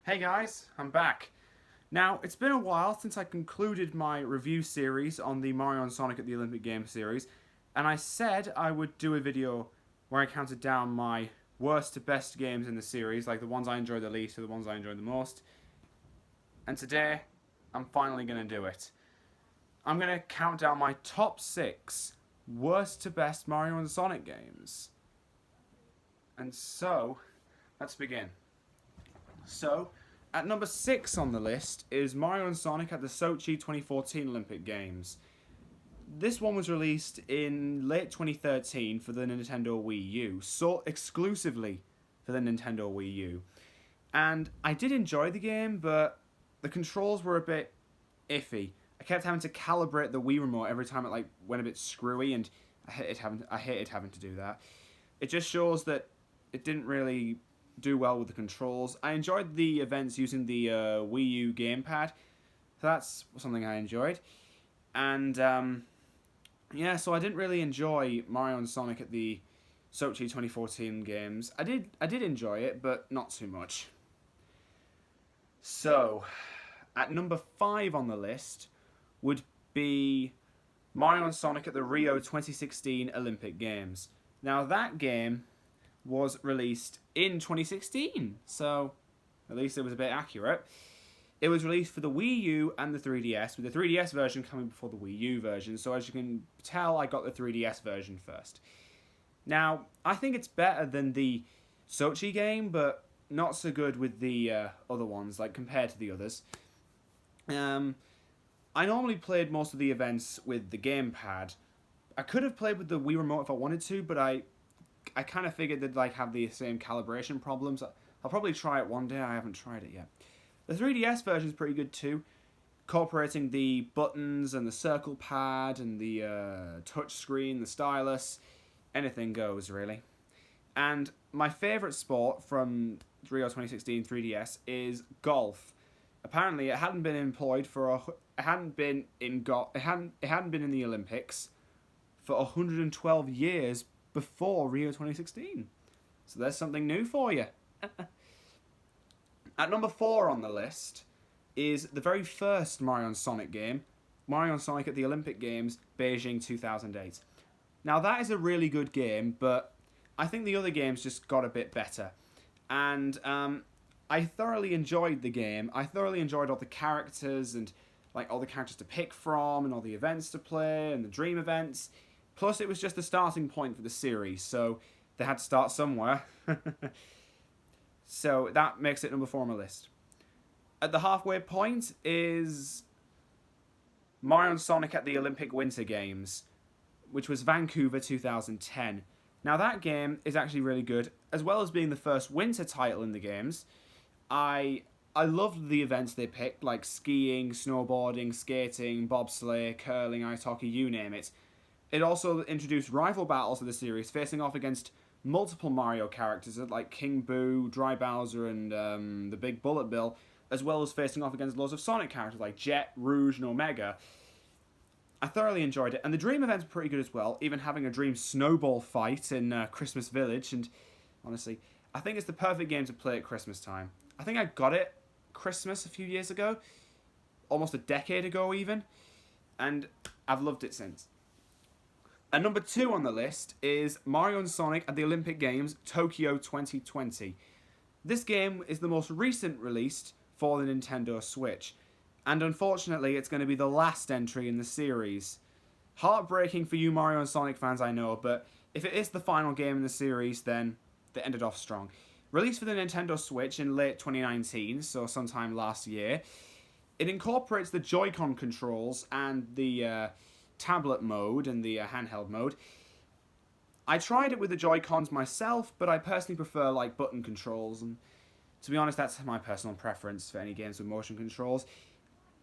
Hey guys, I'm back. Now, it's been a while since I concluded my review series on the Mario and Sonic at the Olympic Games series, and I said I would do a video where I counted down my worst to best games in the series, like the ones I enjoyed the least or the ones I enjoyed the most. And today, I'm finally going to do it. I'm going to count down my top 6 worst to best Mario and Sonic games. And so, let's begin. So, at number 6 on the list is Mario and Sonic at the Sochi 2014 Olympic Games. This one was released in late 2013 for the Nintendo Wii U, so exclusively for the Nintendo Wii U. And I did enjoy the game, but the controls were a bit iffy. I kept having to calibrate the Wii remote every time it went a bit screwy, and I hated having to do that. It just shows that it didn't really do well with the controls. I enjoyed the events using the Wii U gamepad, so that's something I enjoyed. And yeah, so I didn't really enjoy Mario and Sonic at the Sochi 2014 games. I did enjoy it, but not too much. So, at number 5 on the list would be Mario and Sonic at the Rio 2016 Olympic Games. Now that game was released in 2016, so at least it was a bit accurate. It was released for the Wii U and the 3DS, with the 3DS version coming before the Wii U version, so as you can tell, I got the 3DS version first. Now, I think it's better than the Sochi game, but not so good with the other ones, like compared to the others. I normally played most of the events with the gamepad. I could have played with the Wii remote if I wanted to, but I kind of figured they'd have the same calibration problems. I'll probably try it one day. I haven't tried it yet. The 3DS version is pretty good too, incorporating the buttons and the circle pad and the touch screen, the stylus. Anything goes really. And my favourite sport from Rio 2016 3DS is golf. Apparently, it hadn't been employed it hadn't been in the Olympics for 112 years before Rio 2016. So there's something new for you. At number 4 on the list is the very first Mario and Sonic game, Mario and Sonic at the Olympic Games, Beijing 2008. Now that is a really good game, but I think the other games just got a bit better. And I thoroughly enjoyed the game. I thoroughly enjoyed all the characters and all the characters to pick from and all the events to play and the dream events. Plus, it was just the starting point for the series, so they had to start somewhere. So that makes it number 4 on my list. At the halfway point is Mario and Sonic at the Olympic Winter Games, which was Vancouver 2010. Now that game is actually really good, as well as being the first winter title in the games. I loved the events they picked, like skiing, snowboarding, skating, bobsleigh, curling, ice hockey, you name it. It also introduced rival battles of the series, facing off against multiple Mario characters like King Boo, Dry Bowser, and the Big Bullet Bill, as well as facing off against loads of Sonic characters like Jet, Rouge, and Omega. I thoroughly enjoyed it, and the Dream events were pretty good as well, even having a Dream snowball fight in Christmas Village, and honestly, I think it's the perfect game to play at Christmas time. I think I got it Christmas a few years ago, almost a decade ago even, and I've loved it since. And number 2 on the list is Mario and Sonic at the Olympic Games, Tokyo 2020. This game is the most recent release for the Nintendo Switch, and unfortunately it's going to be the last entry in the series. Heartbreaking for you Mario and Sonic fans, I know, but if it is the final game in the series, then they ended off strong. Released for the Nintendo Switch in late 2019, so sometime last year, it incorporates the Joy-Con controls and the tablet mode and the handheld mode. I tried it with the Joy-Cons myself, but I personally prefer button controls, and to be honest, that's my personal preference for any games with motion controls.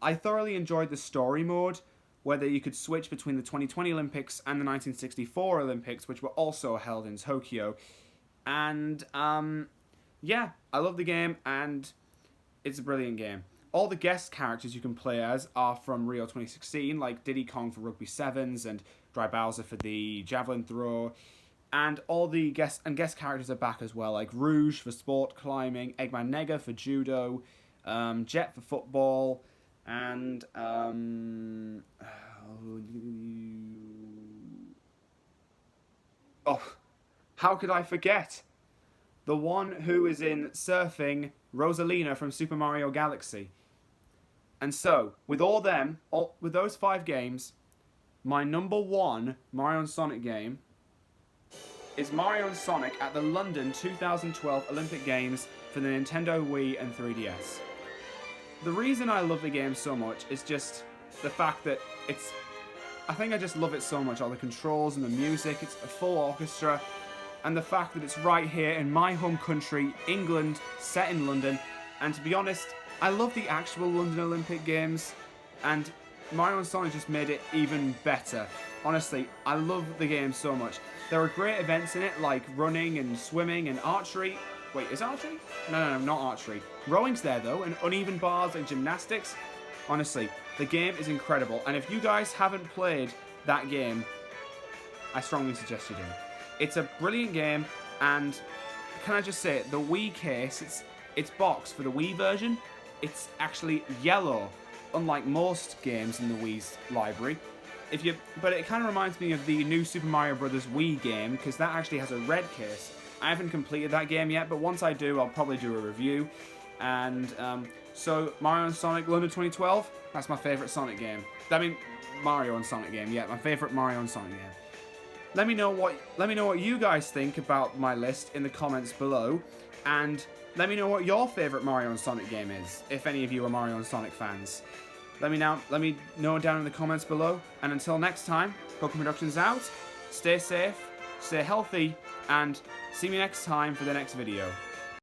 I thoroughly enjoyed the story mode, whether you could switch between the 2020 Olympics and the 1964 Olympics, which were also held in Tokyo. And yeah, I love the game, and it's a brilliant game. All the guest characters you can play as are from Rio 2016, like Diddy Kong for Rugby Sevens and Dry Bowser for the Javelin Throw. And all the guest characters are back as well, like Rouge for sport climbing, Eggman Nega for judo, Jet for football, and oh, how could I forget? The one who is in surfing, Rosalina from Super Mario Galaxy. And so, with with those 5 games, my number 1 Mario and Sonic game is Mario and Sonic at the London 2012 Olympic Games for the Nintendo Wii and 3DS. The reason I love the game so much is just the fact that I think I just love it so much, all the controls and the music, it's a full orchestra, and the fact that it's right here in my home country, England, set in London, and to be honest, I love the actual London Olympic Games, and Mario and Sonic just made it even better. Honestly, I love the game so much. There are great events in it, like running and swimming and archery. Wait, is archery? No, not archery. Rowing's there, though, and uneven bars and gymnastics. Honestly, the game is incredible, and if you guys haven't played that game, I strongly suggest you do. It's a brilliant game, and can I just say, the Wii case, it's boxed for the Wii version. It's actually yellow, unlike most games in the Wii's library. But it kind of reminds me of the new Super Mario Bros. Wii game, because that actually has a red case. I haven't completed that game yet, but once I do, I'll probably do a review. And so, Mario and Sonic London 2012, that's my favourite Sonic game. I mean, Mario and Sonic game, yeah, my favourite Mario and Sonic game. Let me know what you guys think about my list in the comments below, and let me know what your favourite Mario and Sonic game is, if any of you are Mario and Sonic fans. Let me know down in the comments below, and until next time, Pokemon Productions out, stay safe, stay healthy, and see me next time for the next video.